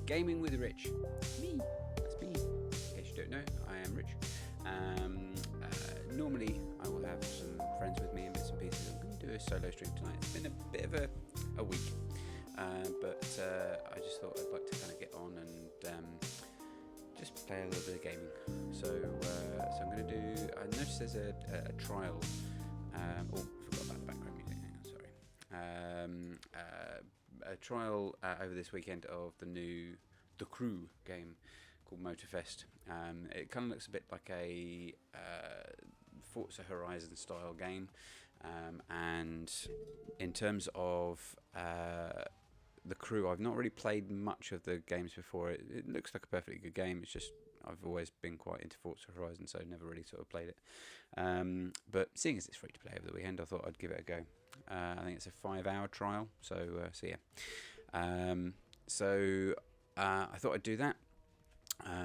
Gaming with Rich. Me. That's me. In case you don't know, I am Rich. Normally, I will have some friends with me and bits and pieces. I'm going to do a solo stream tonight. It's been a bit of a week, but I just thought I'd like to kind of get on and just play a little bit of gaming. So I'm going to do. I noticed there's a trial. I forgot about the background music. Hang on, sorry. A trial over this weekend of the Crew game called Motorfest. It kind of looks a bit like a Forza Horizon style game, and in terms of the Crew, I've not really played much of the games before. It looks like a perfectly good game. It's just I've always been quite into Forza Horizon, so never really sort of played it. But seeing as it's free to play over the weekend, I thought I'd give it a go. I think it's a 5-hour trial, so yeah. I thought I'd do that.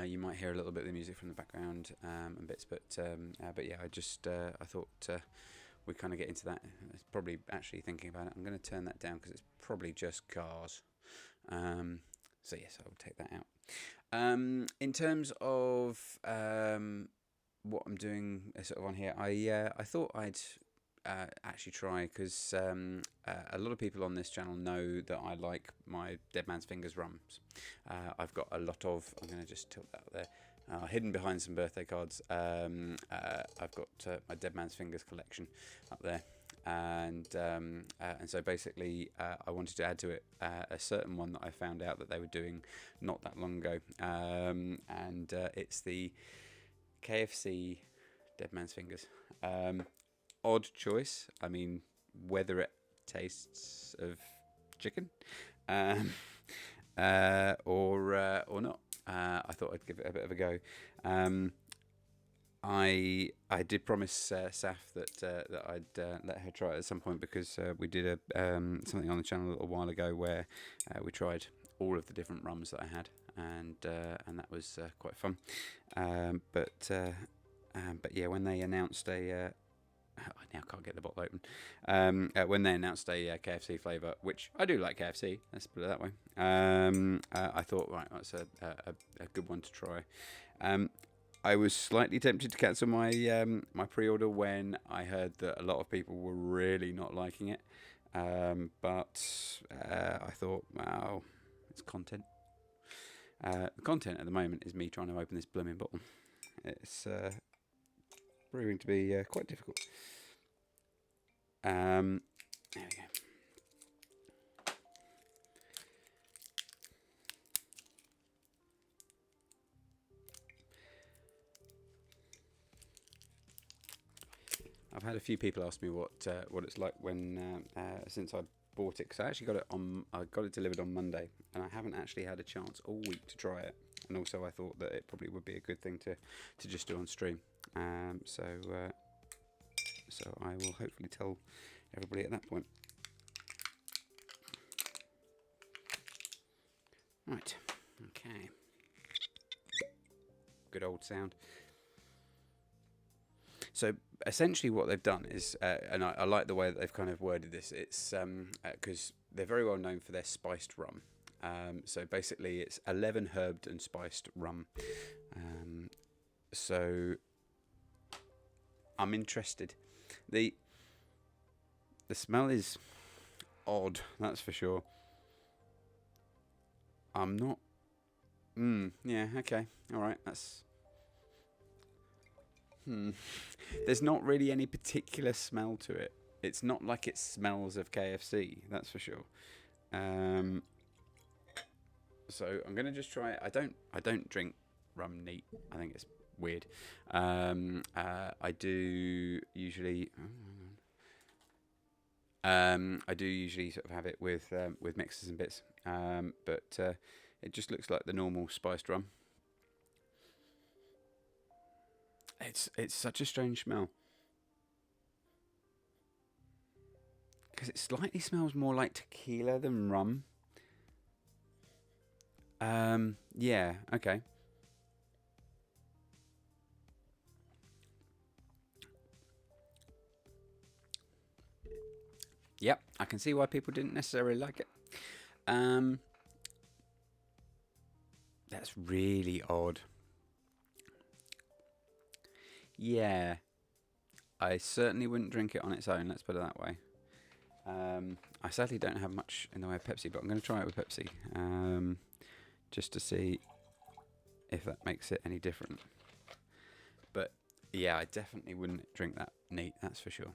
You might hear a little bit of the music from the background and bits, but yeah, I thought we kind of get into that. It's probably actually thinking about it. I'm going to turn that down because it's probably just cars. So yes, I will take that out. In terms of what I'm doing sort of on here, I thought I'd actually try, because a lot of people on this channel know that I like my Dead Man's Fingers rums. I've got a lot of, I'm going to just tilt that up there, hidden behind some birthday cards. I've got my Dead Man's Fingers collection up there, and so basically I wanted to add to it a certain one that I found out that they were doing not that long ago, and it's the KFC Dead Man's Fingers. Odd choice. I mean, whether it tastes of chicken or not. I thought I'd give it a bit of a go. I did promise Saf that I'd let her try it at some point, because we did something on the channel a little while ago where we tried all of the different rums that I had, and that was quite fun. But yeah, when they announced I now can't get the bottle open. When they announced a KFC flavour, which I do like KFC, let's put it that way, I thought, right, that's a good one to try. I was slightly tempted to cancel my my pre-order when I heard that a lot of people were really not liking it, but I thought, wow, it's content. The content at the moment is me trying to open this blooming bottle. It's proving to be quite difficult. There we go. I've had a few people ask me what it's like when since I bought it, because I actually got it delivered on Monday, and I haven't actually had a chance all week to try it. And also, I thought that it probably would be a good thing to just do on stream. So I will hopefully tell everybody at that point. Right. Okay. Good old sound. So essentially what they've done is, and I like the way that they've kind of worded this, it's because they're very well known for their spiced rum. So basically it's 11 herbed and spiced rum. So I'm interested. The smell is odd, that's for sure. I'm not... yeah, okay, alright, that's... There's not really any particular smell to it. It's not like it smells of KFC, that's for sure. So I'm gonna just try it. I don't drink rum neat. I think it's weird. I do usually sort of have it with mixers and bits. But it just looks like the normal spiced rum. It's such a strange smell, because it slightly smells more like tequila than rum. Yeah, okay. Yep, I can see why people didn't necessarily like it. That's really odd. Yeah, I certainly wouldn't drink it on its own. Let's put it that way. I sadly don't have much in the way of Pepsi, but I'm going to try it with Pepsi, just to see if that makes it any different. But yeah, I definitely wouldn't drink that neat. That's for sure.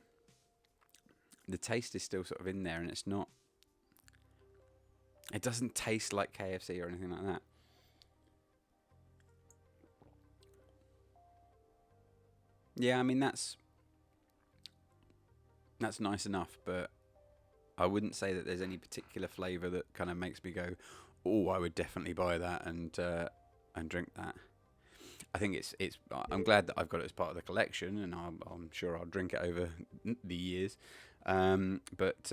The taste is still sort of in there, and it's not. It doesn't taste like KFC or anything like that. Yeah, I mean that's nice enough, but I wouldn't say that there's any particular flavour that kind of makes me go, "Oh, I would definitely buy that and drink that." I think it's. I'm glad that I've got it as part of the collection, and I'm sure I'll drink it over the years. But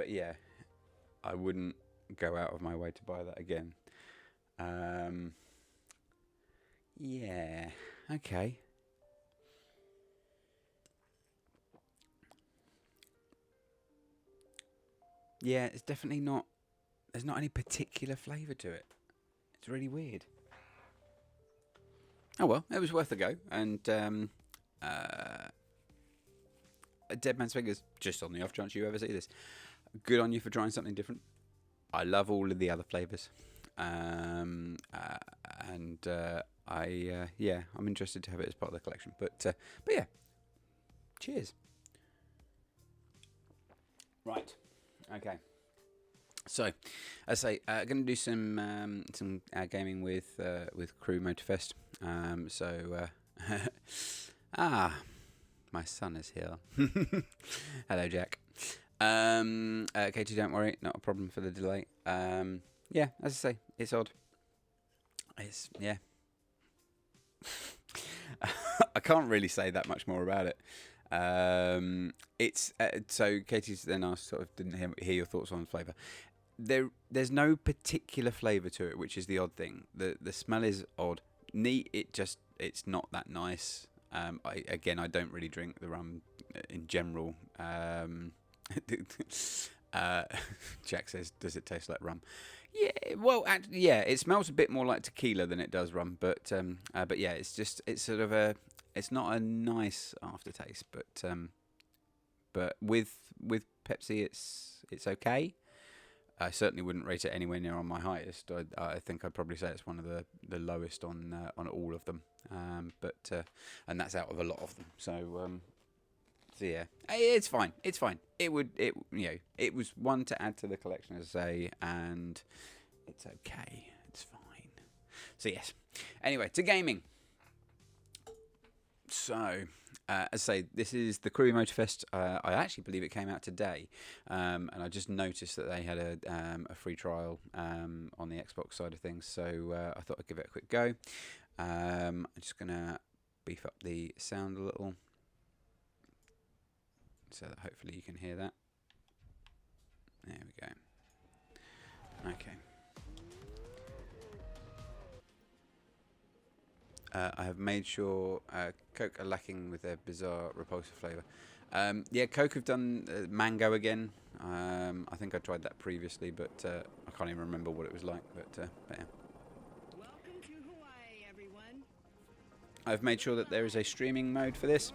yeah, I wouldn't go out of my way to buy that again. Um, yeah. Okay. Yeah, it's definitely not. There's not any particular flavour to it. It's really weird. Oh well, it was worth a go, and Dead Man's Fingers. Just on the off chance you ever see this, good on you for trying something different. I love all of the other flavours, um, uh, and yeah, I'm interested to have it as part of the collection. But yeah, cheers. Right. Okay. So, as I say, going to do some gaming with Crew Motorfest. Ah, my son is here. Hello, Jack. Katie, don't worry, not a problem for the delay. Yeah, as I say, it's odd. It's yeah. I can't really say that much more about it. It's so Katie's then asked, sort of didn't hear your thoughts on flavour. There's no particular flavour to it, which is the odd thing. The smell is odd. Neat. It's not that nice. I don't really drink the rum in general. Jack says, "Does it taste like rum?" Yeah, well, yeah, it smells a bit more like tequila than it does rum, but yeah, it's sort of it's not a nice aftertaste, but with Pepsi, it's okay. I certainly wouldn't rate it anywhere near on my highest. I think I'd probably say it's one of the lowest on all of them. And that's out of a lot of them. So yeah, it's fine. It's fine. It was one to add to the collection, as I say, and it's okay. It's fine. So yes. Anyway, to gaming. So, as I say, this is the Crew Motorfest. I actually believe it came out today, and I just noticed that they had a free trial on the Xbox side of things. So I thought I'd give it a quick go. I'm just gonna beef up the sound a little, so that hopefully you can hear that. There we go. Okay. I have made sure Coke are lacking with their bizarre, repulsive flavour. Yeah, Coke have done mango again. I think I tried that previously, but I can't even remember what it was like. But yeah. Welcome to Hawaii, everyone. I've made sure that there is a streaming mode for this,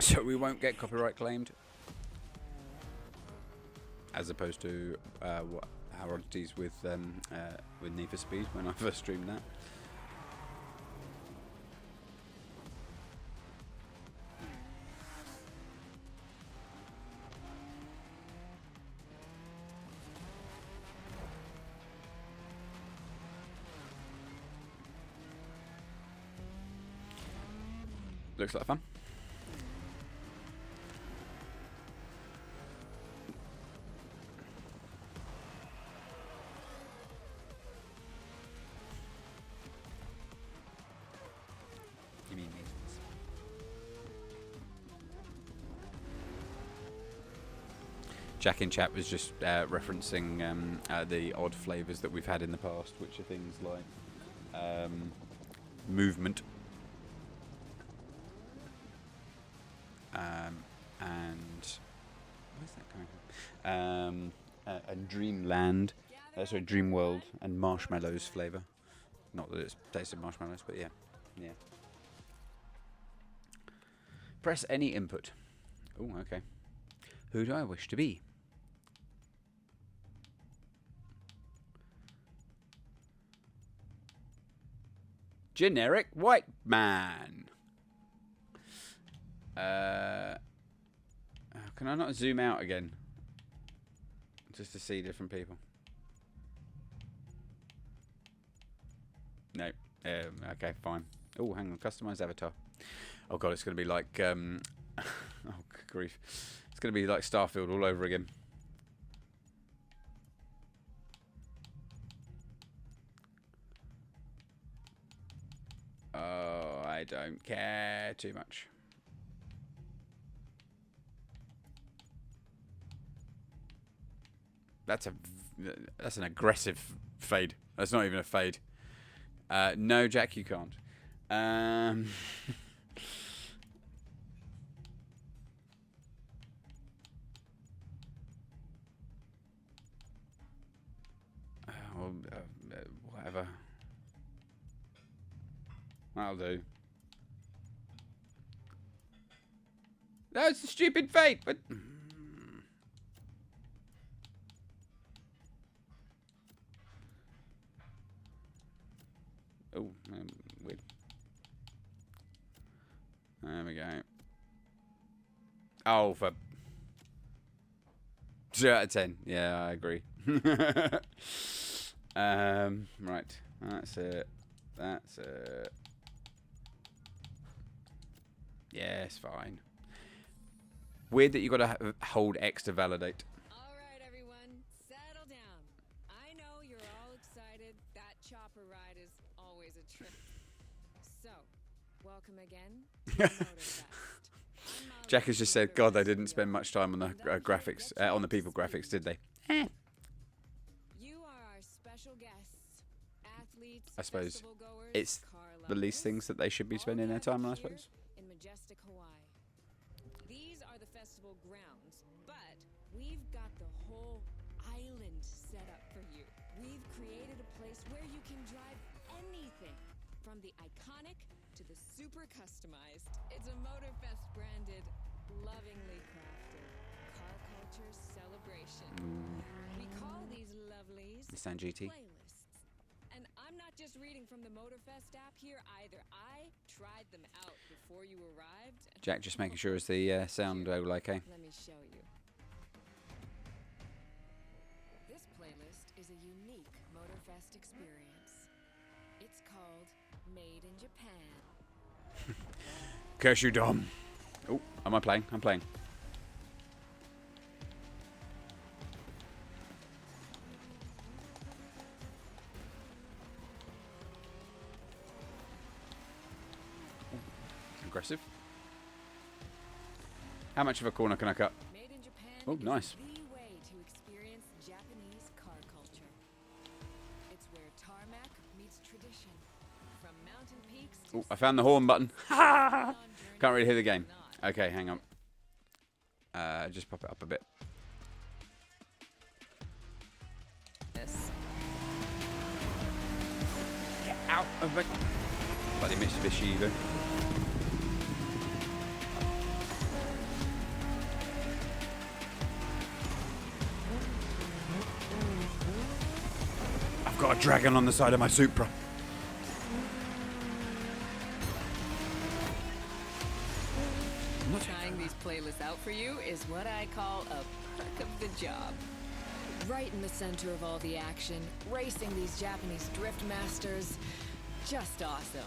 so we won't get copyright claimed, as opposed to our oddities with Need for Speed when I first streamed that. Looks like fun. You mean measles? Jack in chat was just referencing the odd flavours that we've had in the past, which are things like movement. And where's that coming from? And Dreamland, sorry, Dreamworld and Marshmallows flavour. Not that it's tasted marshmallows, but yeah. Yeah. Press any input. Oh, okay. Who do I wish to be? Generic white man. Can I not zoom out again? Just to see different people. No. Okay, fine. Oh, hang on. Customize avatar. Oh god, it's going to be like oh grief. It's going to be like Starfield all over again. Oh, I don't care too much. That's an aggressive fade. That's not even a fade. No, Jack, you can't. Whatever. That'll do. That's a stupid fade, but. Oh, weird. There we go. Oh, for 2 out of 10. Yeah, I agree. Right. That's it. That's it. Yeah, it's fine. Weird that you got to hold X to validate. All right, everyone, settle down. I know you're all excited. That chopper ride is always a trip. So, welcome again. To Motorfest. Jack has just said, God, they didn't spend much time on the graphics, on the people graphics, did they? You are our special guests, athletes, I suppose festival goers, it's car the least lovers, things that they should be spending their time on, I suppose. in majestic Hawaii. These are the festival grounds, but we've got the whole island set up for you. We've created a place where you can drive anything, from the iconic to the super customized. It's a Motorfest branded, lovingly crafted car culture celebration. We call these lovelies Nissan GT. playlists. And I'm not just reading from the Motorfest app here either. I tried them out before you arrived. Jack just making sure is the sound all okay. Let me show you. This playlist is a unique Motorfest experience. It's called Made in Japan. Curse you, Dom. Oh, am I playing? I'm playing. Aggressive. How much of a corner can I cut? Made in Japan Oh, is nice. the way to experience Japanese car culture. It's where tarmac meets tradition. From mountain peaks to Oh, I found the horn button. Can't Can't really hear the game. Okay, hang on. Just pop it up a bit. This. Get out of it. Bloody Mitsubishi Evo. I've got a dragon on the side of my Supra. Trying these playlists out for you is what I call a perk of the job. Right in the center of all the action, racing these Japanese drift masters, just awesome.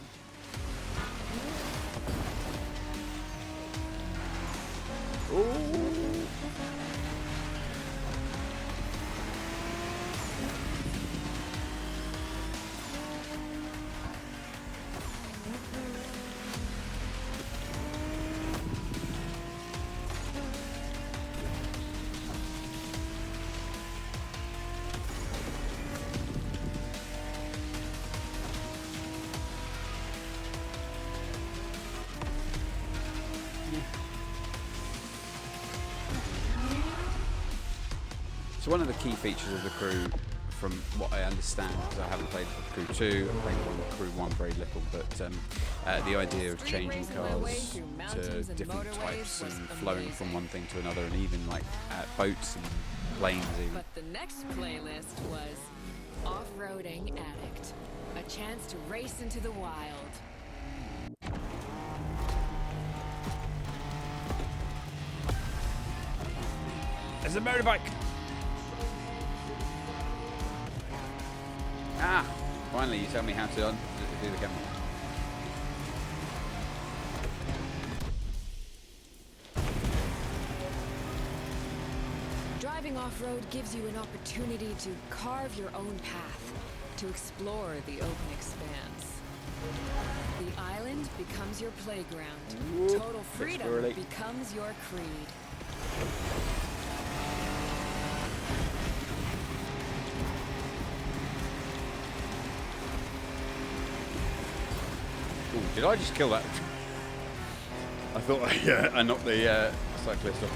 So one of the key features of the Crew from what I understand, because I haven't played Crew 2, I played Crew 1 very little, but the idea of changing cars to different types and flowing from one thing to another, and even like boats and planes even. But the next playlist was Off-Roading Addict. A chance to race into the wild. There's a motorbike! Ah! Finally, you tell me how to do the camera. Driving off-road gives you an opportunity to carve your own path, to explore the open expanse. The island becomes your playground. Whoop, Total freedom becomes your creed. Ooh, did I just kill that? I thought I knocked the cyclist off.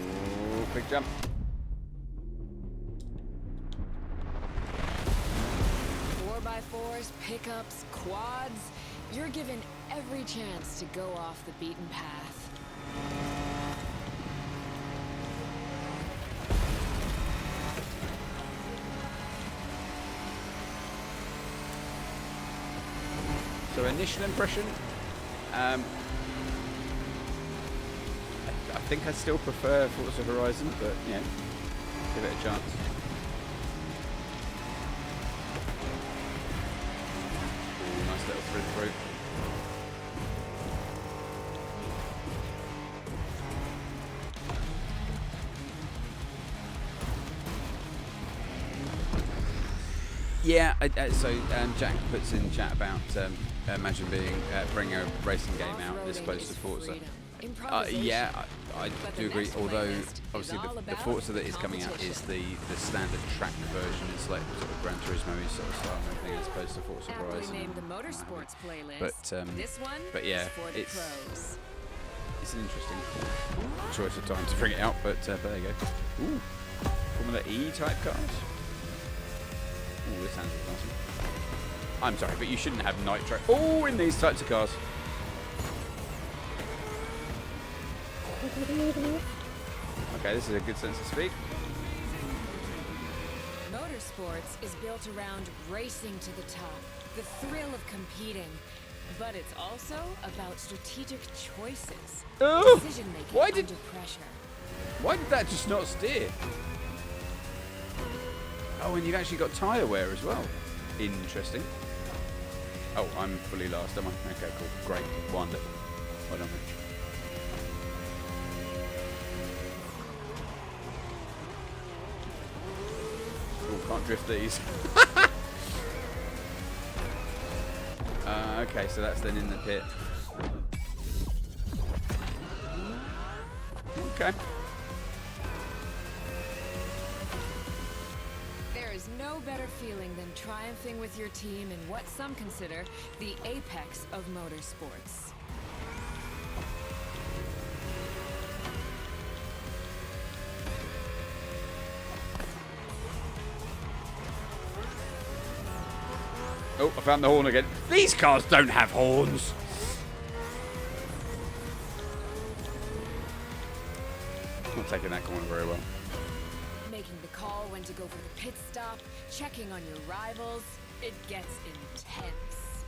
Ooh, quick jump. Pickups, quads, you're given every chance to go off the beaten path. So initial impression, I think I still prefer Forza Horizon, but yeah, give it a chance. Little through. Yeah, so Jack puts in chat about imagine bring a racing game out as opposed to Forza. Yeah, I do agree. Although obviously the Forza that is coming out is the standard track version. It's like sort of Gran Turismo sort of style and everything, as opposed to Forza Horizon. But yeah, it's an interesting choice of time to bring it out. But there you go. Ooh, Formula E type cars. Ooh, this sounds awesome. I'm sorry, but you shouldn't have nitro. Oh, in these types of cars. Okay, this is a good sense of speed. Motorsports is built around racing to the top, the thrill of competing, but it's also about strategic choices, decision-making under pressure. Why did that just not steer? Oh, and you've actually got tyre wear as well. Interesting. Oh, I'm fully last, am I? Okay, cool. Great. Wonderful. Well done, Rich. Can't drift these. Okay, so that's then in the pit. Okay. There is no better feeling than triumphing with your team in what some consider the apex of motorsports. Oh, I found the horn again. These cars don't have horns. Not taking that corner very well. Making the call when to go for the pit stop, checking on your rivals, it gets intense.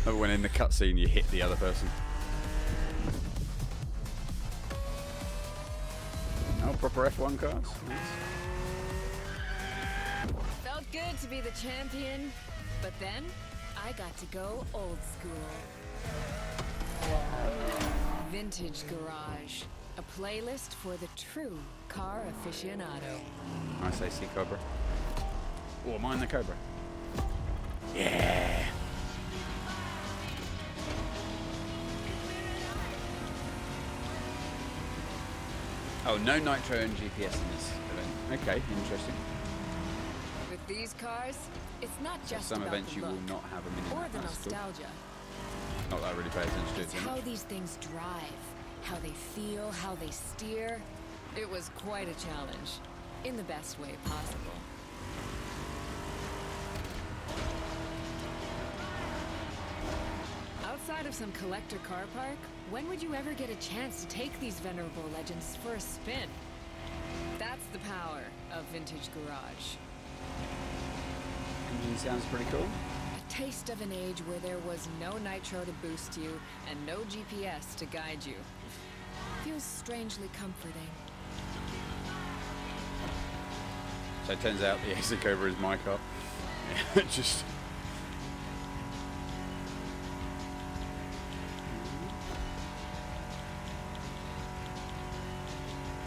But when in the cutscene you hit the other person. Oh, proper F1 cars. Nice. Felt good to be the champion, but then I got to go old school. Vintage Garage, a playlist for the true car aficionado. I say see Cobra. Oh, am I in the Cobra? Yeah. Oh, no nitro and GPS in this event. Okay, interesting. With these cars, it's not just some about events the you look will not have a minimum or the bicycle. nostalgia. Not that I really pay attention to it It's too how much. these things drive, how they feel, how they steer. It was quite a challenge, in the best way possible. Outside of some collector car park, when would you ever get a chance to take these venerable legends for a spin? That's the power of Vintage Garage. Engine sounds pretty cool. A taste of an age where there was no nitro to boost you and no GPS to guide you. Feels strangely comforting. So it turns out the ASIC Cobra is my car. Just.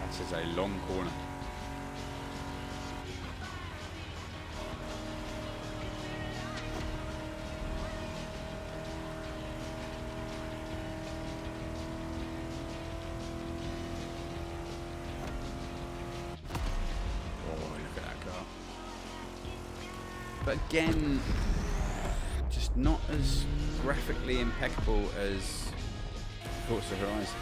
That is a long corner. But again, just not as graphically impeccable as Forza Horizon.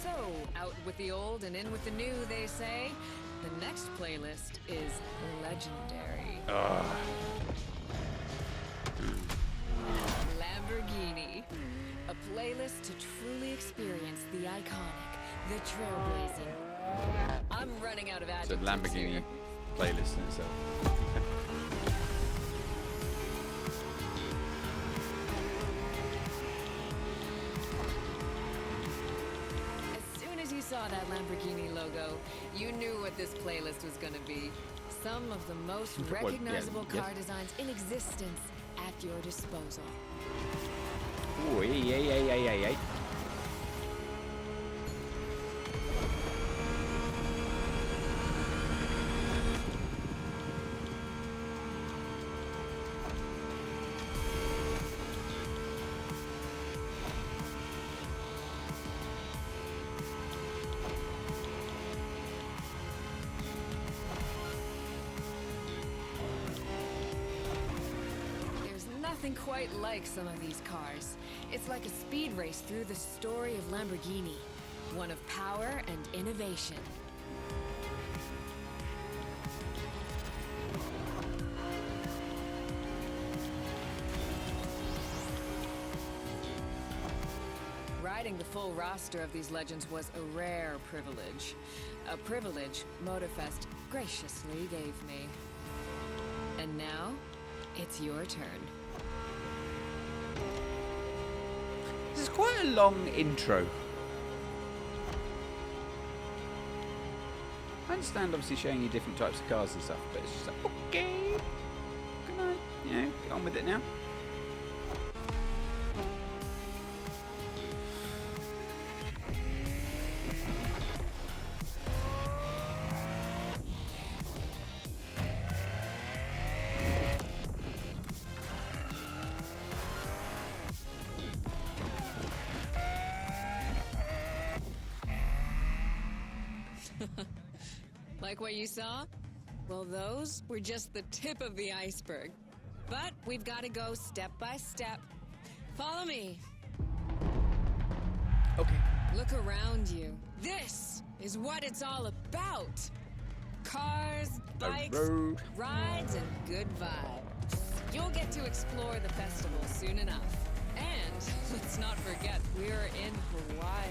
So, out with the old and in with the new, they say. The next playlist is legendary. Lamborghini. A playlist to truly experience the iconic, the trailblazing. I'm running out of It's a adjectives Lamborghini here. playlist in itself. As soon as you saw that Lamborghini logo, you knew what this playlist was going to be. Some of the most yeah, recognizable yes. car designs in existence at your disposal. Oh, yeah. There's nothing quite like some of these cars. It's like a speed race through the story of Lamborghini, one of power and innovation. Riding the full roster of these legends was a rare privilege. A privilege Motorfest graciously gave me. And now, it's your turn. This is quite a long intro. I understand, obviously, showing you different types of cars and stuff, but it's just like, okay, can I, get on with it now? Like what you saw? Well, those were just the tip of the iceberg. But we've got to go step by step. Follow me. Okay. Look around you. This is what it's all about. Cars, bikes, road. rides, and good vibes. You'll get to explore the festival soon enough. And let's not forget, we're in Hawaii.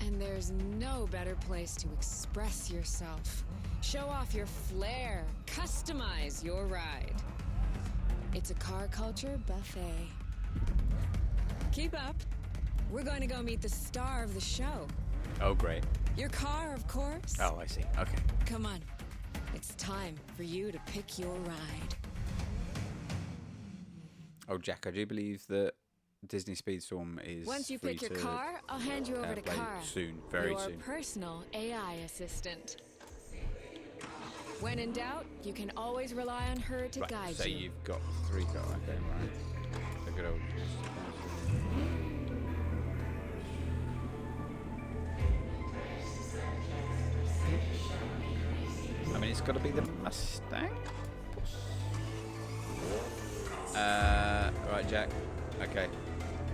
And there's no better place to express yourself. Show off your flair. Customize your ride. It's a car culture buffet. Keep up. We're going to go meet the star of the show. Oh, great. Your car, of course. Oh, I see. Okay. Come on. It's time for you to pick your ride. Oh, Jack, I do believe that Disney Speedstorm is Once you free pick your to, car, I'll hand you over to play Kara. soon, very your soon. personal AI assistant. When in doubt, you can always rely on her to Right, guide so you. you've got 3 cars. Okay, right. So good old. I mean, it's got to be the Mustang. Right, Jack. Okay.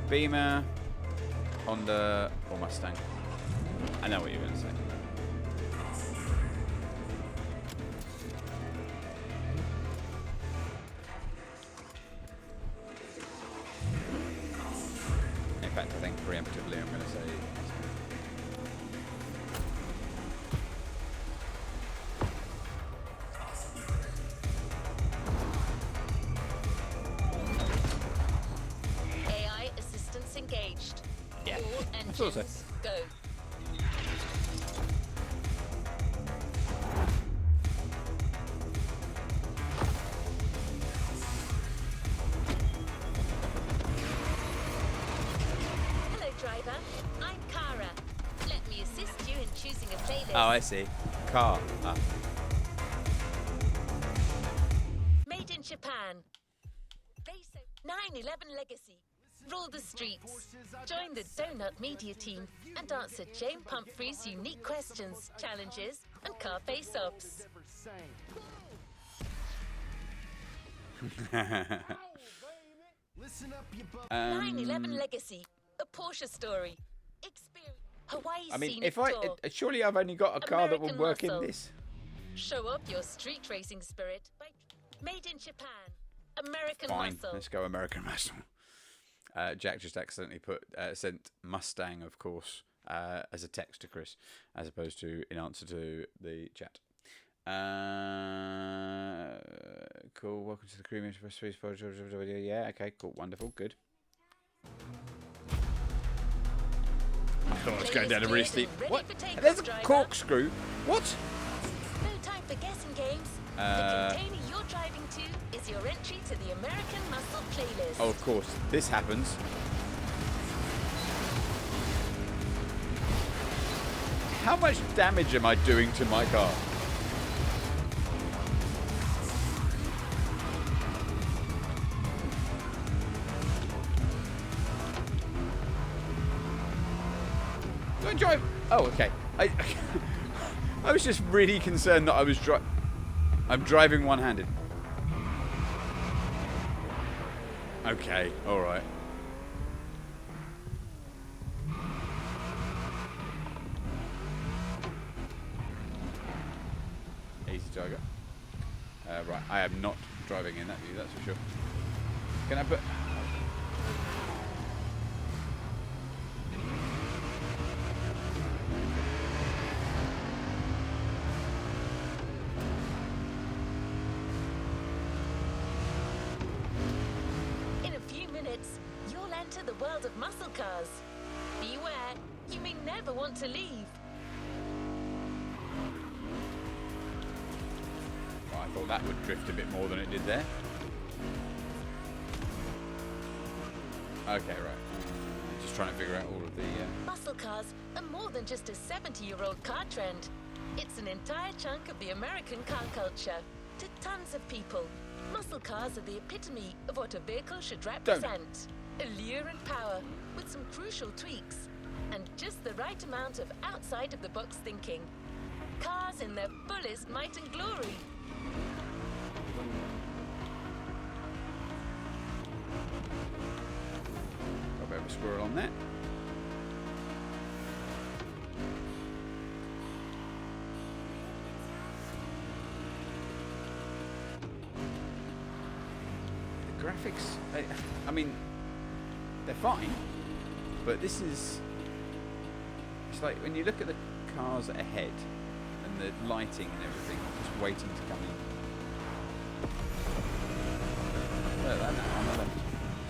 Beamer, Honda, or Mustang? I know what you're going to say. In fact, I think preemptively I'm going to say AI assistance engaged. yeah. All I thought so. engines go. Hello, driver. I'm Kara. Let me assist you in choosing a playlist. Oh, I see. Car. Ah. Made in Japan. Race 9/11 Legacy. Rule the streets. Join the Donut Media team and answer Jane Pumphrey's unique questions, challenges, and car face-offs. 9/11 Legacy. A Porsche story. Experience Hawaii I mean, scenic if I tour. surely I've only got a car that will American work muscle. in this. Show up your street racing spirit by Made in Japan. American Fine, muscle. let's go American Muscle. Jack just accidentally sent Mustang, of course, as a text to Chris, as opposed to in answer to the chat. Cool. Welcome to the Crew Motorfest video. Yeah. Okay. Cool. Wonderful. Good. Oh, it's going down a really steep. What? There's a corkscrew. What? No time for guessing games. The container you're driving to is your entry to the American Muscle playlist. Oh, of course. This happens. How much damage am I doing to my car? Do I drive? Oh, okay. I was just really concerned that I'm driving one-handed. Okay, all right. Easy Tiger. Right, I am not driving in that view, that's for sure. Can I put... In a few minutes, you'll enter the world of muscle cars. Beware, you may never want to leave. Well, I thought that would drift a bit more than it did there. Okay, right. Just trying to figure out all of the... Muscle cars are more than just a 70-year-old car trend. It's an entire chunk of the American car culture. To tons of people, muscle cars are the epitome of what a vehicle should represent. Allure and power, with some crucial tweaks, and just the right amount of outside-of-the-box thinking. Cars in their fullest might and glory. Got a bit of a squirrel on that. The graphics, I mean, they're fine, but this is... It's like when you look at the cars ahead and the lighting and everything, just waiting to come in. Look at that now,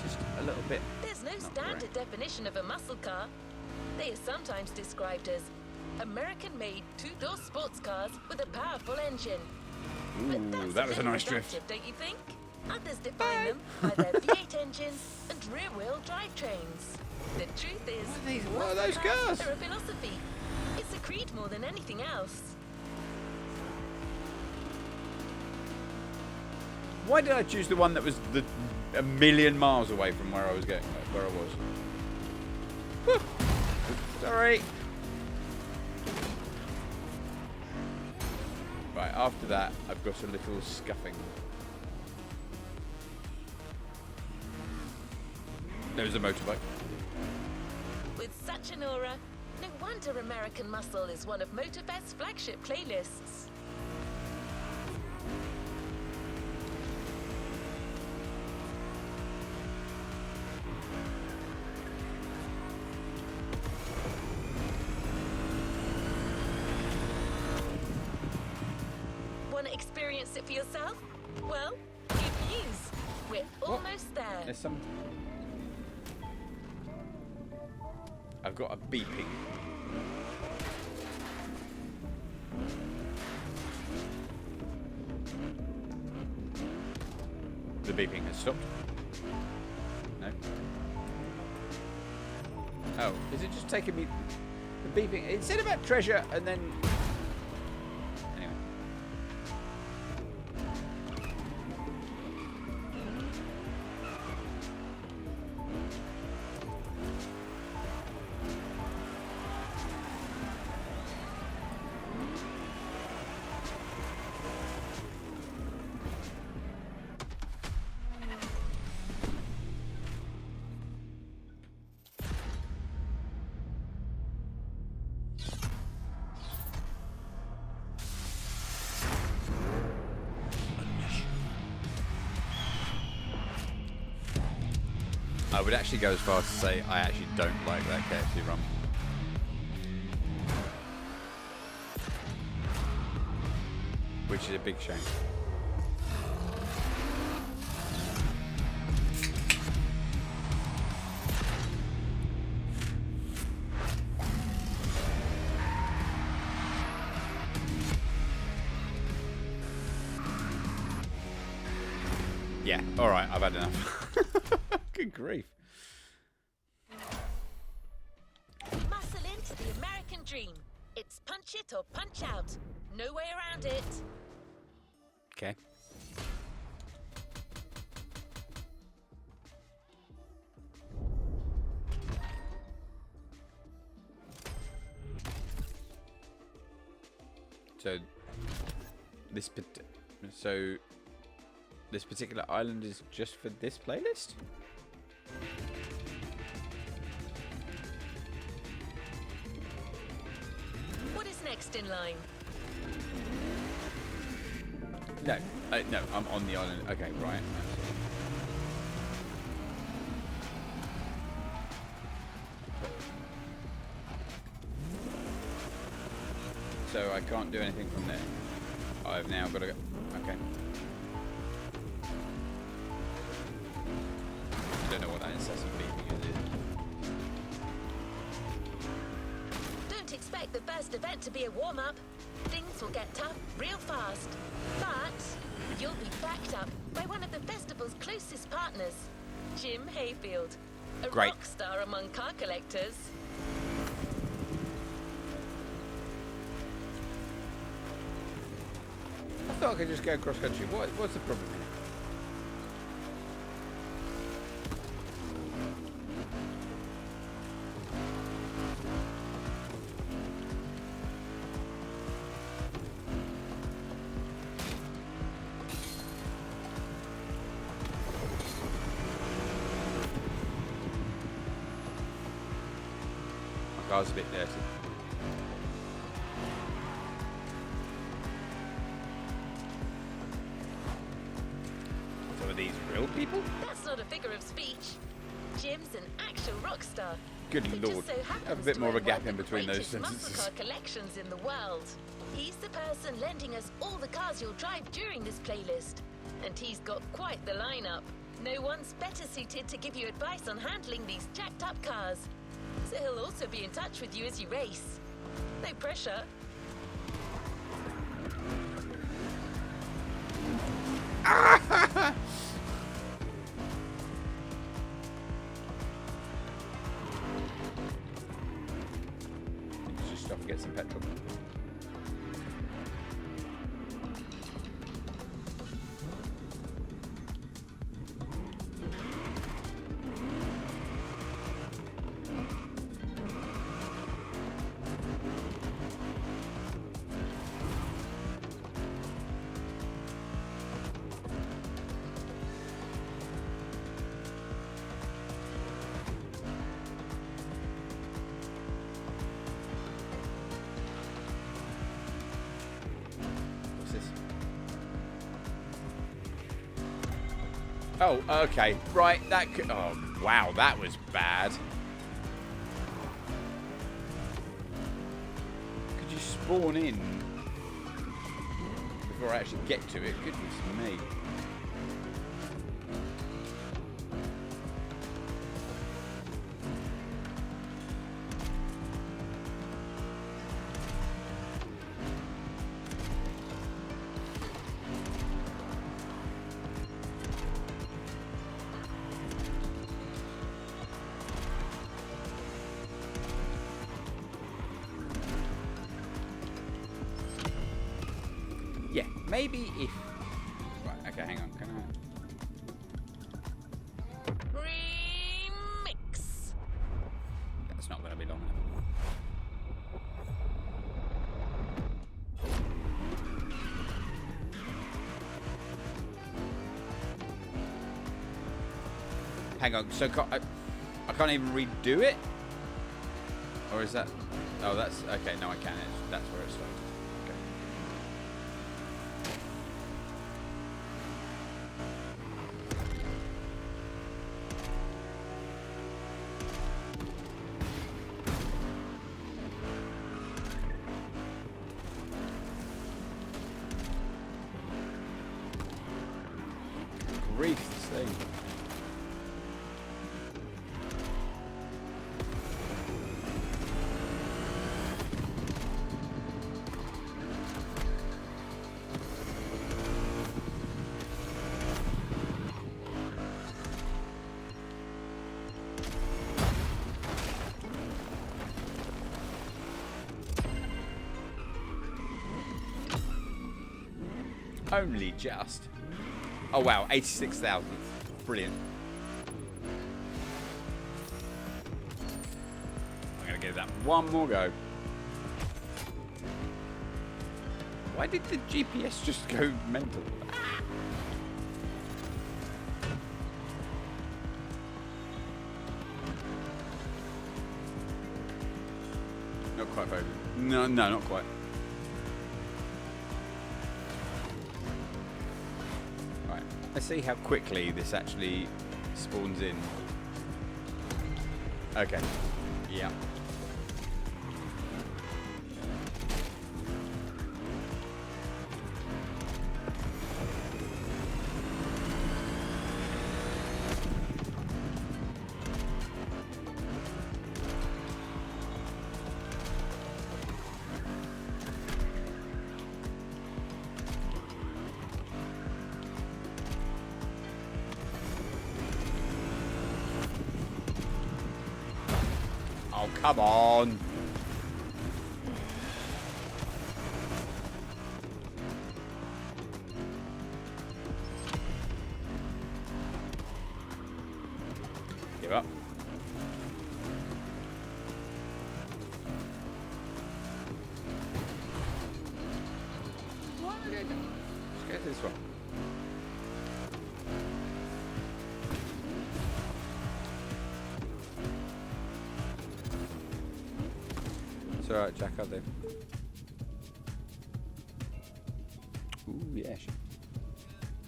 just a little bit. There's no not standard great. definition of a muscle car. They are sometimes described as American-made two-door sports cars with a powerful engine. But Ooh, that's that was a little nice drift. reductive, don't you think? Others define them by their V8 engines and rear-wheel drivetrains. The truth is, What are those muscle cars? are a philosophy. It's a creed more than anything else. Why did I choose the one that was a million miles away from where I was going, where I was? Whew. Sorry. Right, after that, I've got a little scuffing. There's a motorbike. With such an aura, no wonder American Muscle is one of Motorfest's flagship playlists. Want to experience it for yourself? Well, good news. We're almost there. There's some... I've got a beeping. The beeping has stopped. No. Oh, is it just taking me... The beeping... It said about treasure and then... Anyway. I would actually go as far as to say I actually don't like that KFC rum. Which is a big shame. Yeah, alright, I've had enough. Good grief. Muscle into the American dream. It's punch it or punch out. No way around it. Okay. So this particular island is just for this playlist? What is next in line? No, no, I'm on the island. Okay, right. So I can't do anything from there. I've now got to go. Okay. I don't know what that incessant beeping is. Don't expect the first event to be a warm-up. Things will get tough real fast. But you'll be backed up by one of the festival's closest partners, Jim Hayfield, a Great. rock star among car collectors. I thought I could just go across country. What's the problem here? My car's a bit dirty. Some of these real people? That's not a figure of speech. Jim's an actual rock star. Good who lord. just so happens Have a bit to more of a own gap one in the between those greatest muscle sentences. car collections in the world. He's the person lending us all the cars you'll drive during this playlist. And he's got quite the lineup. No one's better suited to give you advice on handling these jacked up cars. So he'll also be in touch with you as you race. No pressure. Let's just stop and get some petrol. Oh, okay. Right, that could... Oh, wow, that was bad. Could you spawn in before I actually get to it? Goodness me. Yeah, maybe if... Right, okay, hang on. Can I... Remix. That's not going to be long enough. Hang on, so I can't even redo it? Or is that... Oh, that's... Okay, no, I can. That's where it started. Okay. Grief, this thing. Only just. Oh wow, 86,000. Brilliant. I'm gonna give that one more go. Why did the GPS just go mental? Not quite, baby. No, not quite. Let's see how quickly this actually spawns in. Okay. Yeah. Oh, come on. Give up. What? Let's get this one. It's alright, Jack, I'll do. Ooh, yeah, sure.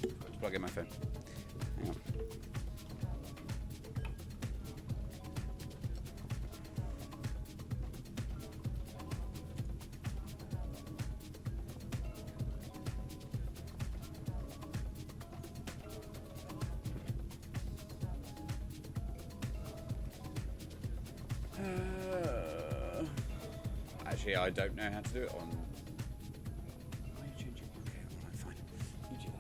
Got to plug in my phone. Hang on. Actually, I don't know how to do it on. Why are you changing? Okay, alright, fine. You do that.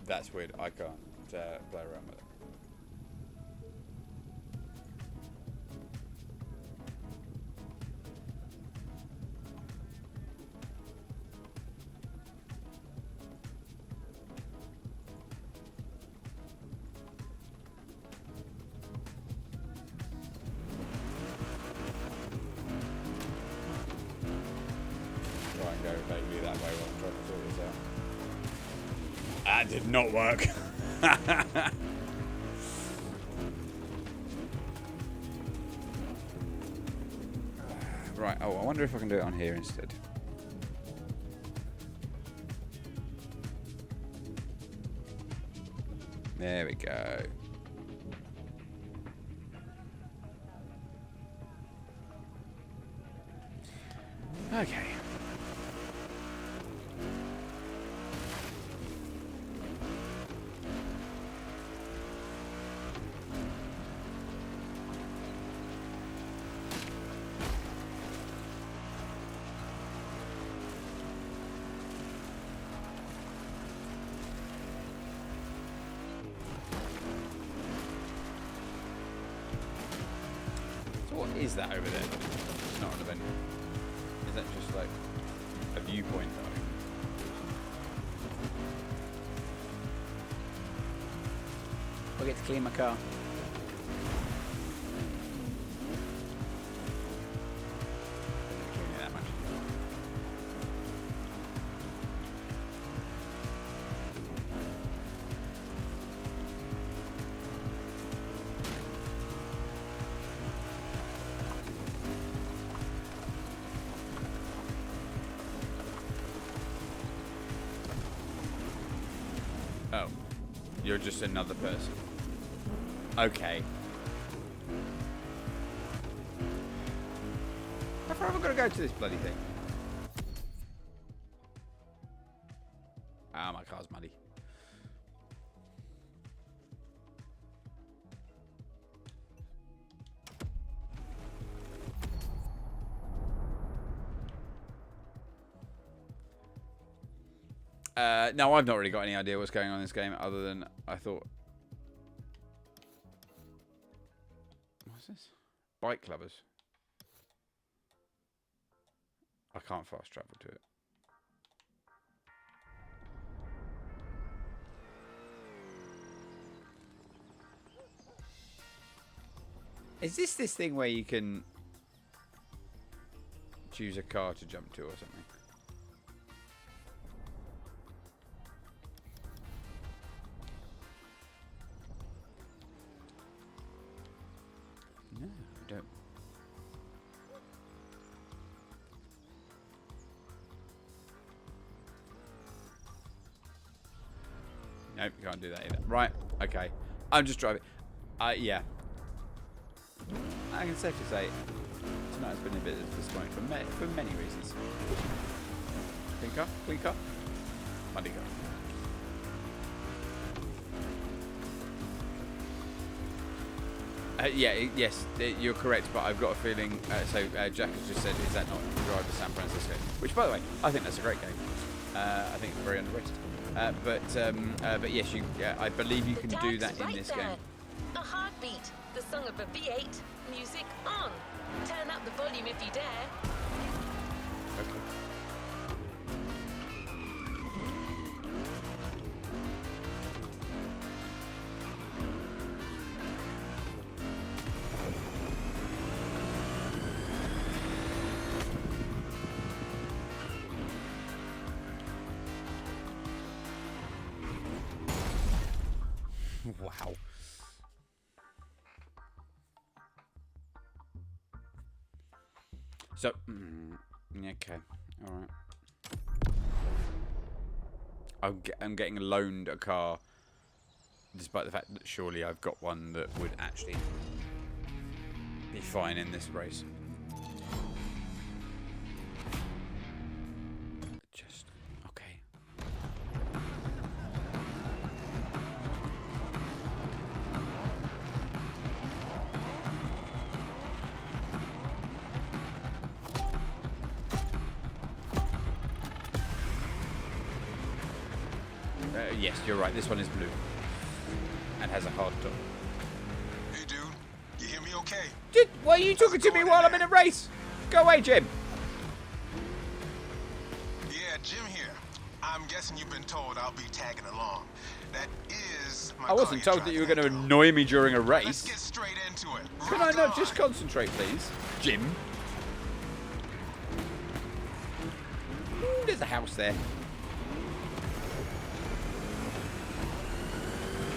That's weird. I can't play around with it. Try and go vaguely that way while I'm trying to sort this out. That did not work. Oh, I wonder if I can do it on here instead. There we go. Okay. So what is that over there? It's not an event. Is that just like a viewpoint? I get to clean my car. Doesn't clean it that much. Oh, you're just another person. Okay. How far have I got to go to this bloody thing? Ah, my car's muddy. No, I've not really got any idea what's going on in this game other than I thought... What's this? Bike clubbers. I can't fast travel to it. Is this thing where you can choose a car to jump to or something? No, I don't. Nope, you can't do that either. Right, okay. I'm just driving. Yeah. I can safely say tonight's been a bit disappointing for many reasons. Clean car, muddy car. Yes, you're correct, but I've got a feeling. Jack has just said, "Is that not Drive to San Francisco?" Which, by the way, I think that's a great game. I think it's very underrated. But yes, I believe you can do that in this game. A heartbeat, the song of a V8, music on. Turn up the volume if you dare. Okay. Wow. So, okay, all right. I'm getting loaned a car, despite the fact that surely I've got one that would actually be fine in this race. Just okay. Yes, you're right. This one is blue and has a hard top. Hey, dude. You hear me okay? Why are you talking to me while I'm in a race? Go away, Jim. Yeah, Jim here. I'm guessing you've been told I'll be tagging along. That is my I wasn't told that you were going to annoy me during a race. Let's get straight into it. Can I not just concentrate, please? Jim. There's a house there.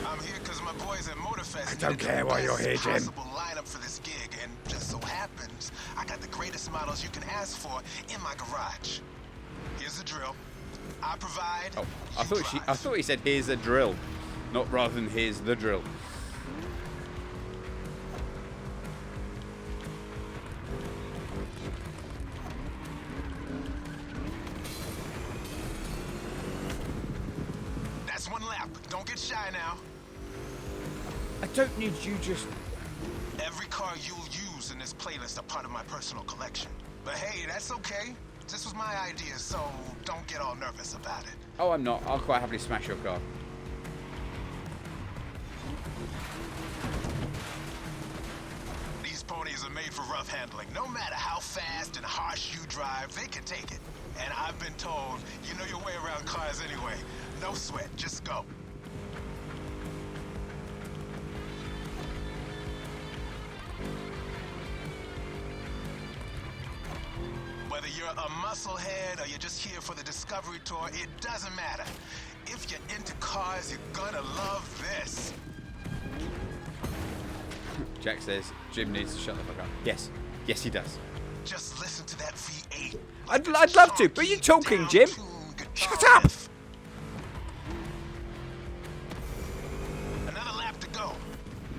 I'm here because my boys at Motorfest. I don't care why you're here, Jim. Possible lineup for this gig, and just so happens I got the greatest models you can asked for in my garage. Here's the drill. I provide. Oh, you I thought he said here's a drill, not rather than here's the drill. That's one lap. Don't get shy now. I don't need you just... Every car you'll use in this playlist are part of my personal collection. But hey, that's okay. This was my idea, so don't get all nervous about it. Oh, I'm not. I'll quite happily smash your car. These ponies are made for rough handling. No matter how fast and harsh you drive, they can take it. And I've been told you know your way around cars anyway. No sweat, just go. Whether you're a musclehead or you're just here for the Discovery Tour, it doesn't matter. If you're into cars, you're gonna love this. Jack says Jim needs to shut the fuck up. Yes. Yes, he does. Just listen to that V8. I'd love to, but you're talking, Jim. Shut up! Another lap to go.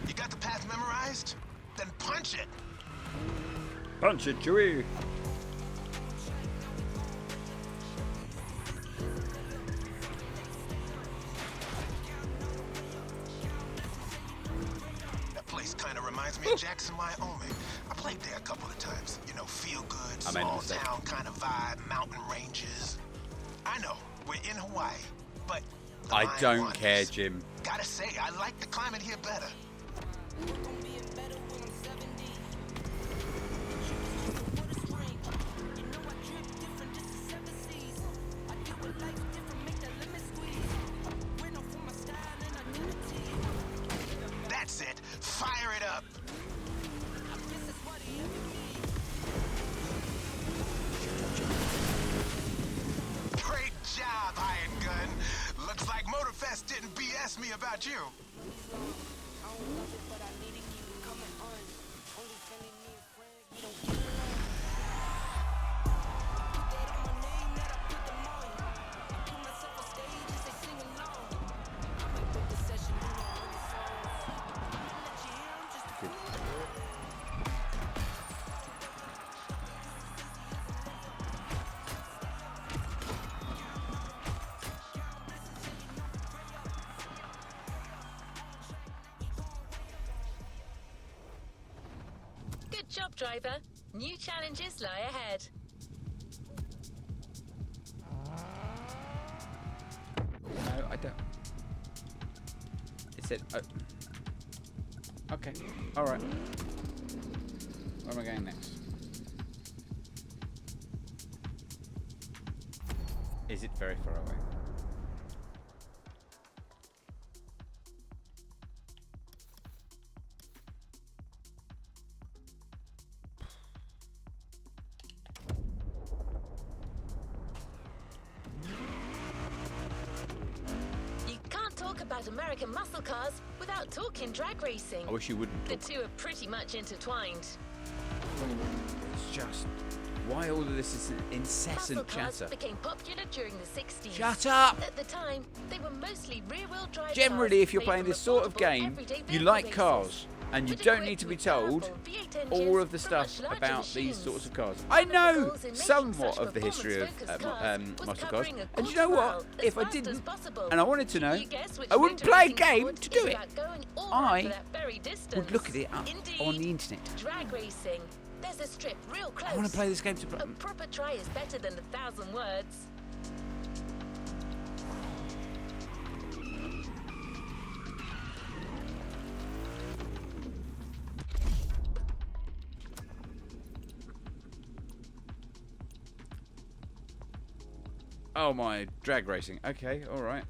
You got the path memorized? Then punch it. Punch it, Chewie. That place kind of reminds me of Jackson, Wyoming. I played there a couple of times. You know, feel good, small town kind of vibe, mountain ranges. I know, we're in Hawaii, but I don't care, Jim. Gotta say, I like the climate here better. That's it. Fire it up. Great job, Iron Gun. Looks like Motorfest didn't BS me about you. Good job, driver. New challenges lie ahead. No, I don't. It said... Oh. Okay. Alright. Where am I going next? Is it very far away? You can't talk about American muscle cars without talking drag racing. I wish you wouldn't The talk. two are pretty much intertwined. It's just... Why all of this is incessant Muscle cars chatter? became popular during the 60s. Shut up! At the time, they were mostly rear-wheel drive Generally, cars if you're made playing from this sort of affordable game, everyday you vehicle like races. cars, and you But don't equipped need to be with told powerful V8 all engines of the from stuff much larger about these machines. sorts of cars. One I of the know goals in making somewhat such of the history of performance-focused cars was muscle cars, covering a and you know quarter what? mile If I as fast as didn't, possible. and I wanted to know, You guess which I wouldn't motor play a racing game sport to do is it. about going all I out for that very distance. would look at it up Indeed, on the internet. Drag racing. There's a strip real close. I want to play this game to play. A proper try is better than 1,000 words. Oh my, drag racing. Okay, alright.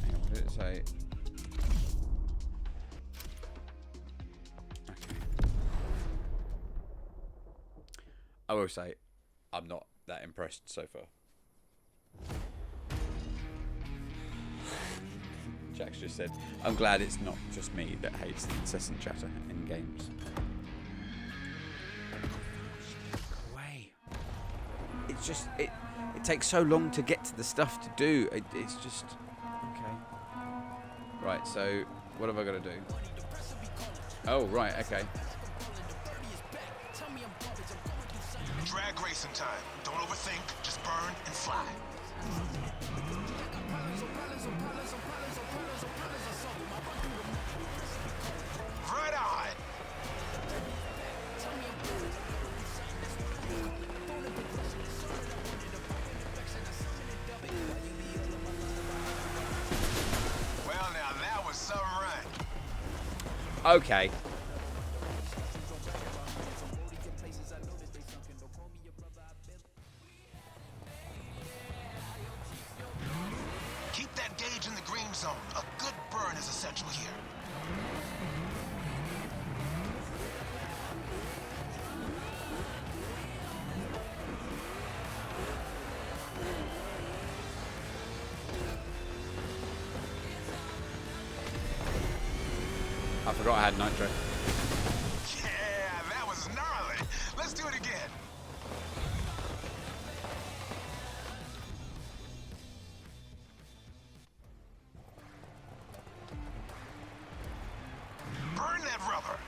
Hang on, what did it say? Okay. I will say, I'm not that impressed so far. Jack's just said, I'm glad it's not just me that hates the incessant chatter in games. it's just it takes so long to get to the stuff to do. It's just okay. Right, so what have I got to do? Oh, right, okay. Drag racing time. Don't overthink. Just burn and fly. Right on. Well, now that was some run. Okay. Keep that gauge in the green zone. A good burn is essential here. I forgot I had nitro. Yeah, that was gnarly. Let's do it again. Burn that rubber.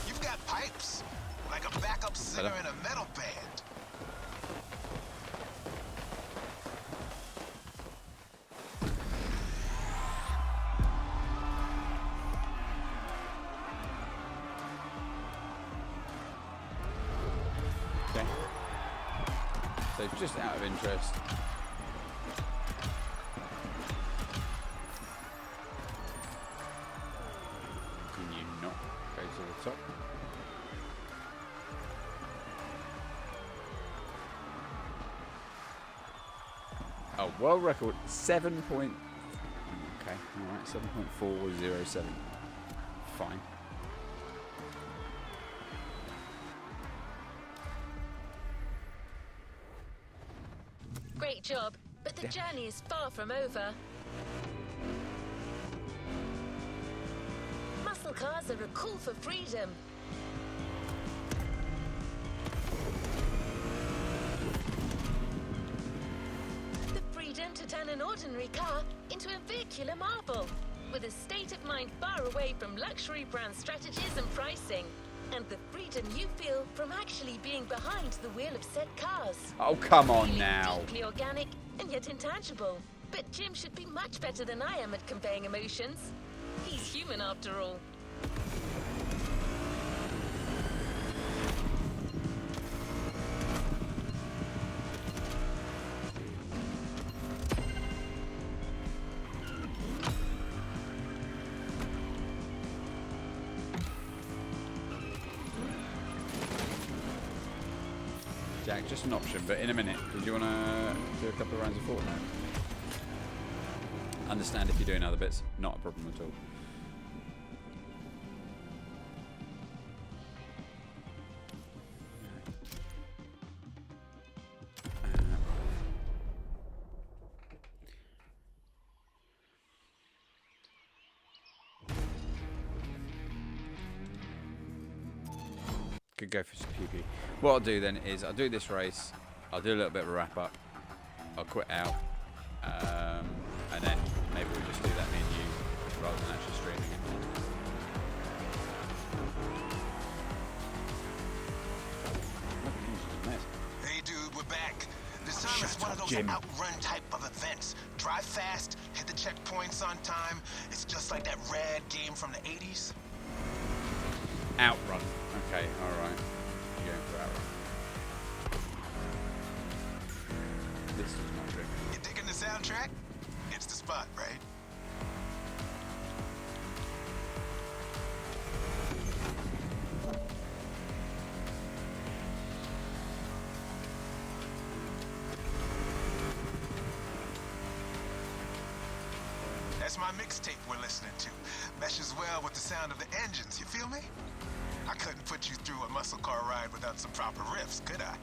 You've got pipes, like a backup singer in a metal band. Okay. So just out of interest. Can you not go to the top? Oh, world record 7 point. Okay, all right, 7.407. Fine. Great job, but the journey is far from over. Muscle cars are a call for freedom. The freedom to turn an ordinary car into a vehicular marvel, with a state of mind far away from luxury brand strategies and pricing. And the freedom you feel from actually being behind the wheel of said cars. Oh, come on Feeling now. deeply organic and yet intangible. But Jim should be much better than I am at conveying emotions. He's human after all. Jack, just an option, but in a minute. Did you want to do a couple of rounds of Fortnite? Understand if you're doing other bits. Not a problem at all. Could go for some PP. What I'll do then is I'll do this race, I'll do a little bit of a wrap up, I'll quit out, and then maybe we'll just do that me and you rather than actually streaming it. Hey dude, we're back. This time it's Shut one up, of those Jim. outrun type of events. Drive fast, hit the checkpoints on time. It's just like that rad game from the 80s. Outrun. Okay, alright. You're going for outrun. This is not good. You digging the soundtrack? It's the spot, right? That's my mixtape we're listening to. Meshes well with the sound of the engines, you feel me? I couldn't put you through a muscle car ride without some proper riffs, could I?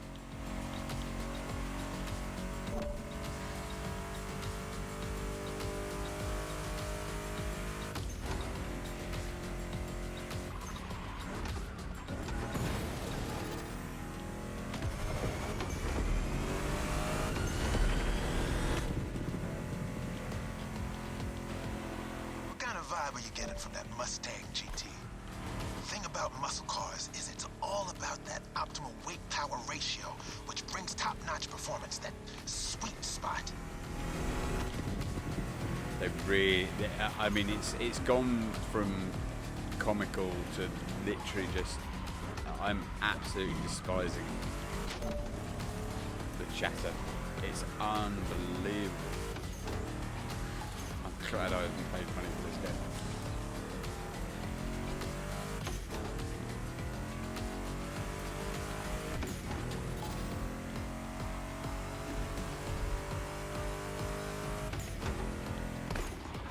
What kind of vibe are you getting from that Mustang GT? The thing about muscle cars is it's all about that optimal weight-power ratio, which brings top-notch performance, that sweet spot. I mean, it's gone from comical to literally just. I'm absolutely despising the chatter. It's unbelievable. I'm glad I haven't paid money for this game.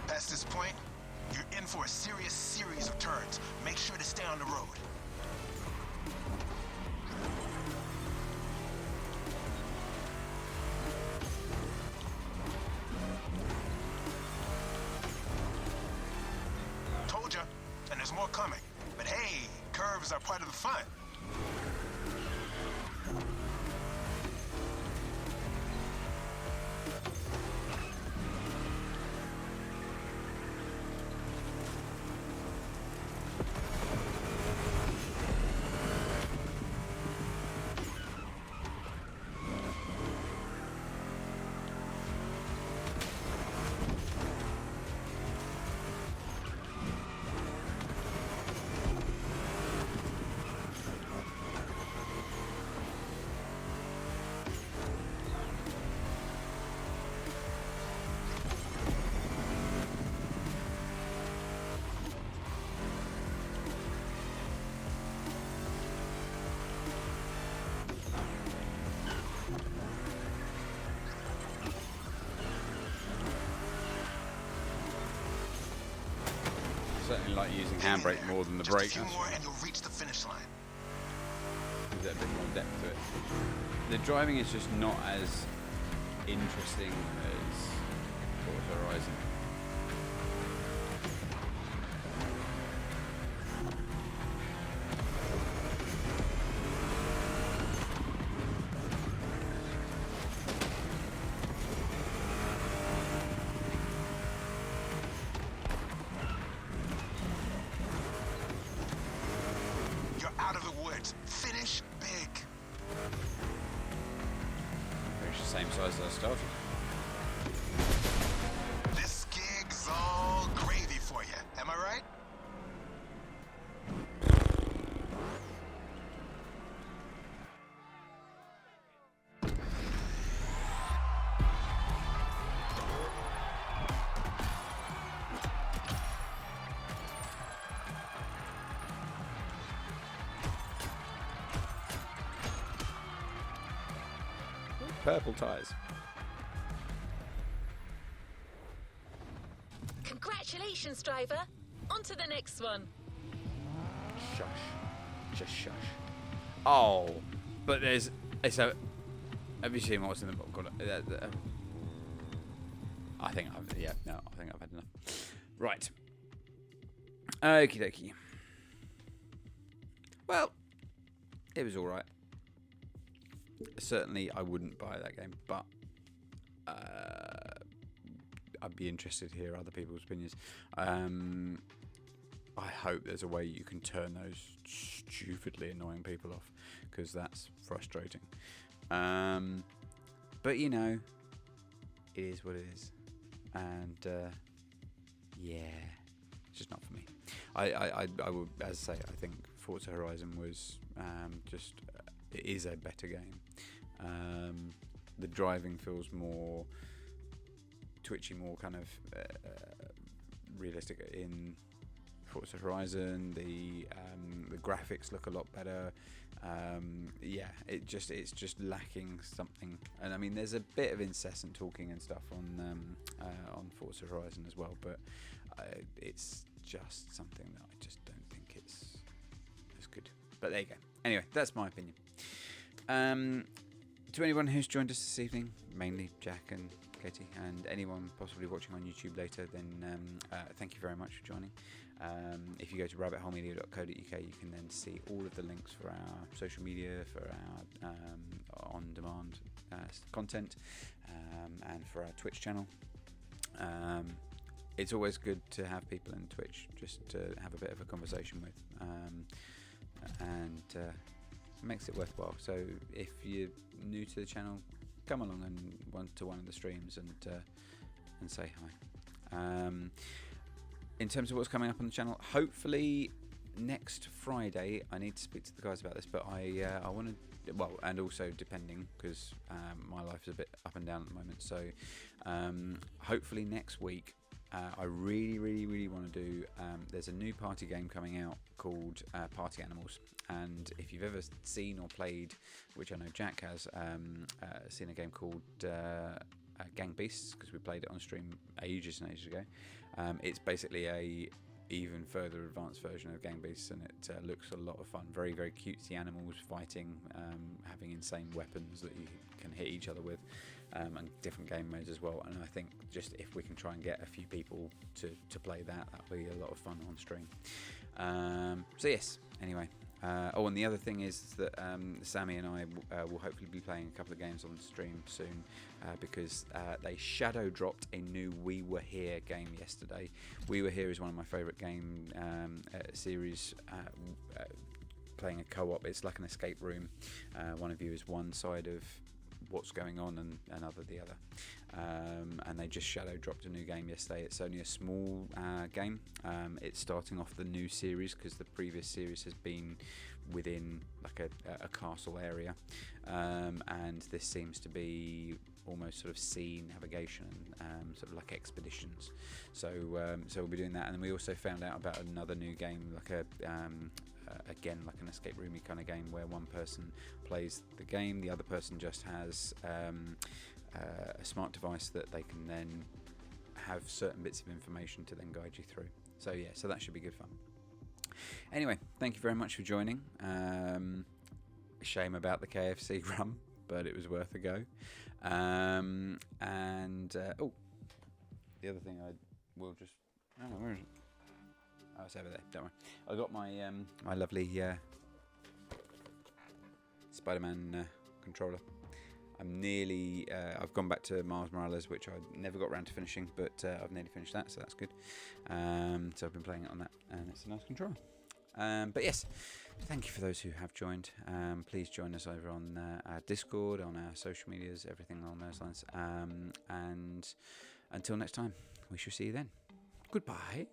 Past this point, you're in for a serious series of turns. Make sure to stay on the road. Told ya, and there's more coming. But hey, curves are part of the fun. Certainly like using handbrake more than the brake. Just a few more and you'll reach the finish line. Gives it a bit more depth to it. The driving is just not as interesting as Forza Horizon. You're out of the woods. Finish big. It's the same size as I started. This gig's all gravy for you. Am I right? Purple tyres. Congratulations, driver. On to the next one. Shush. Just shush. Oh, but there's. It's a. Have you seen what's in the book? I think I've. Yeah, no, I think I've had enough. Right. Okie dokie. Well, it was alright. Certainly, I wouldn't buy that game, but I'd be interested to hear other people's opinions. I hope there's a way you can turn those stupidly annoying people off, because that's frustrating. But you know, it is what it is, and yeah, it's just not for me. I would, as I say, I think Forza Horizon was just. It is a better game. The driving feels more twitchy, more kind of realistic in Forza Horizon. The graphics look a lot better. Yeah, it's just lacking something. And I mean, there's a bit of incessant talking and stuff on Forza Horizon as well, but it's just something that I just don't think it's as good. But there you go. Anyway, that's my opinion. To anyone who's joined us this evening, mainly Jack and Katie, and anyone possibly watching on YouTube later, then thank you very much for joining. If you go to rabbitholemedia.co.uk, you can then see all of the links for our social media, for our on-demand content, and for our Twitch channel. It's always good to have people in Twitch just to have a bit of a conversation with, and makes it worthwhile. So if you're new to the channel, come along and to one of the streams and say hi. In terms of what's coming up on the channel, hopefully next Friday, I need to speak to the guys about this, but I want to, well, and also depending, because my life is a bit up and down at the moment, so hopefully next week, I really want to do, there's a new party game coming out called Party Animals, and if you've ever seen or played, which I know Jack has, seen a game called Gang Beasts, because we played it on stream ages and ages ago. It's basically a even further advanced version of Gang Beasts, and it looks a lot of fun. Very cutesy animals fighting, having insane weapons that you can hit each other with, and different game modes as well. And I think just if we can try and get a few people to play that'll be a lot of fun on stream. So yes, anyway. And the other thing is that Sammy and I will hopefully be playing a couple of games on the stream soon, because they shadow dropped a new We Were Here game yesterday. We Were Here is one of my favourite game series, playing a co-op. It's like an escape room. One of you is one side of what's going on and another the other, and they just shadow dropped a new game yesterday. It's only a small game. It's starting off the new series, because the previous series has been within like a castle area, and this seems to be almost sort of sea navigation, sort of like expeditions. So we'll be doing that, and then we also found out about another new game, like again like an escape roomy kind of game, where one person plays the game, the other person just has a smart device that they can then have certain bits of information to then guide you through. So yeah, so that should be good fun. Anyway, thank you very much for joining. Shame about the KFC rum, but it was worth a go. The other thing I will just, I don't know, where is it? Oh, it's over there, don't worry. I got my my lovely Spider-Man controller. I'm nearly, I've gone back to Miles Morales, which I never got around to finishing, but I've nearly finished that, so that's good. So I've been playing it on that, and it's a nice controller. But yes, thank you for those who have joined. Please join us over on our Discord, on our social medias, everything along those lines. And until next time, we shall see you then. Goodbye.